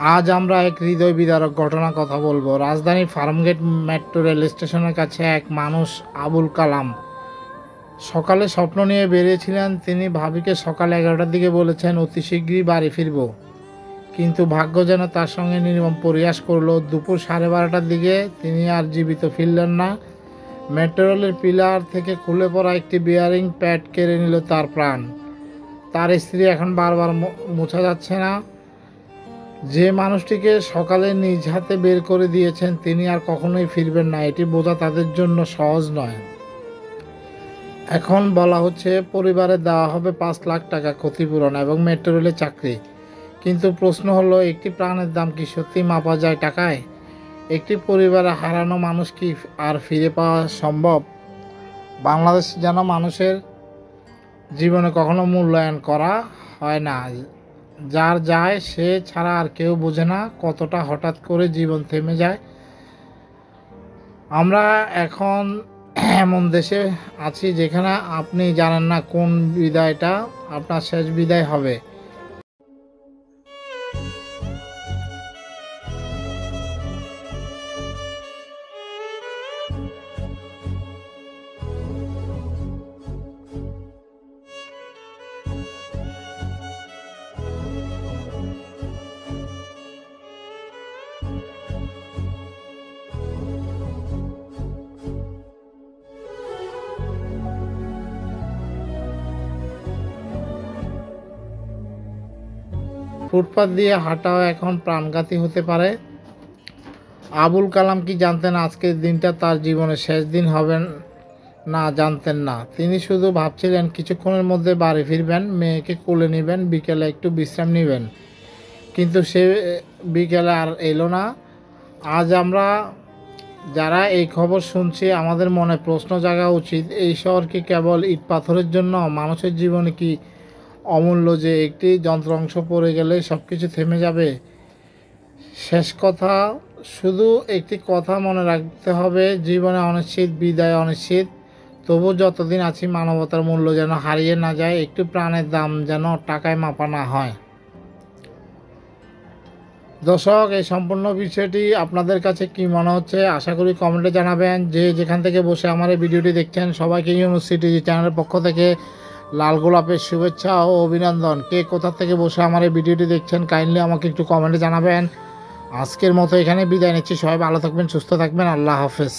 আজ আমরা এক হৃদয় বিদারক ঘটনার কথা বলবো। রাজধানীর ফার্মগেট মেট্রো রেল স্টেশনের কাছে এক মানুষ আবুল কালাম সকালে স্বপ্ন নিয়ে বেরিয়েছিলেন। তিনি ভাবিকে সকাল 11টার দিকে বলেছেন অতি শীঘ্রই বাড়ি ফিরব, কিন্তু ভাগ্য যেন তার সঙ্গে নির্মম পরিহাস করলো। দুপুর 12:30টার দিকে তিনি আর জীবিত ফিরলেন না। মেট্রো রেলের পিলার থেকে খুলে পড়া একটি বিয়ারিং প্যাড কেড়ে নিল তার প্রাণ। তার স্ত্রী এখন বারবার মোছা যাচ্ছে না। যে মানুষটিকে সকালে নিজ হাতে বের করে দিয়েছেন তিনি আর কখনোই ফিরবেন না, এটি বোঝা তাদের জন্য সহজ নয়। এখন বলা হচ্ছে পরিবারে দেওয়া হবে 5 লাখ টাকা ক্ষতিপূরণ এবং মেট্রো রেলে চাকরি। কিন্তু প্রশ্ন হলো, একটি প্রাণের দাম কি সত্যি মাপা যায় টাকায়? একটি পরিবারে হারানো মানুষ কি আর ফিরে পাওয়া সম্ভব? বাংলাদেশ যেন মানুষের জীবনে কখনো মূল্যায়ন করা হয় না। যার যায় সে ছাড়া আর কেউ বোঝে না কতটা হঠাৎ করে জীবন থেমে যায়। আমরা এখন এমন দেশে আছি যেখানে আপনি জানেন না কোন বিদায়টা আপনার শেষ বিদায় হবে। ফুটপাত দিয়ে হাঁটাও এখন প্রাণঘাতী হতে পারে। আবুল কালাম কি জানতেন আজকের দিনটা তার জীবনের শেষ দিন হবে? না, জানতেন না। তিনি শুধু ভাবছিলেন কিছুক্ষণের মধ্যে বাড়ি ফিরবেন, মেয়েকে কোলে নেবেন, বিকেলে একটু বিশ্রাম নেবেন। কিন্তু সে বিকেলে আর এলো না। আজ আমরা যারা এই খবর শুনছি আমাদের মনে প্রশ্ন জাগা উচিত, এই শহর কি কেবল ইট পাথরের জন্য? মানুষের জীবনে কি অমূল্য যে একটি যন্ত্র অংশ পড়ে গেলে সব কিছু থেমে যাবে? শেষ কথা, শুধু একটি কথা মনে রাখতে হবে, জীবনে অনিশ্চিত, বিদায় অনিশ্চিত। তবু যতদিন আছি মানবতার মূল্য যেন হারিয়ে না যায়, একটু প্রাণের দাম যেন টাকায় মাপা না হয়। দর্শক, এই সম্পূর্ণ বিষয়টি আপনাদের কাছে কি মনে হচ্ছে আশা করি কমেন্টে জানাবেন। যে যেখান থেকে বসে আমার এই ভিডিওটি দেখছেন সবাইকে ইউনিভার্সিটি চ্যানেলের পক্ষ থেকে লাল গোলাপের শুভেচ্ছা ও অভিনন্দন। কে কোথা থেকে বসে আমার এই ভিডিওটি দেখছেন কাইন্ডলি আমাকে একটু কমেন্টে জানাবেন। আজকের মতো এখানে বিদায় নিচ্ছি। সবাই ভালো থাকবেন, সুস্থ থাকবেন। আল্লাহ হাফেজ।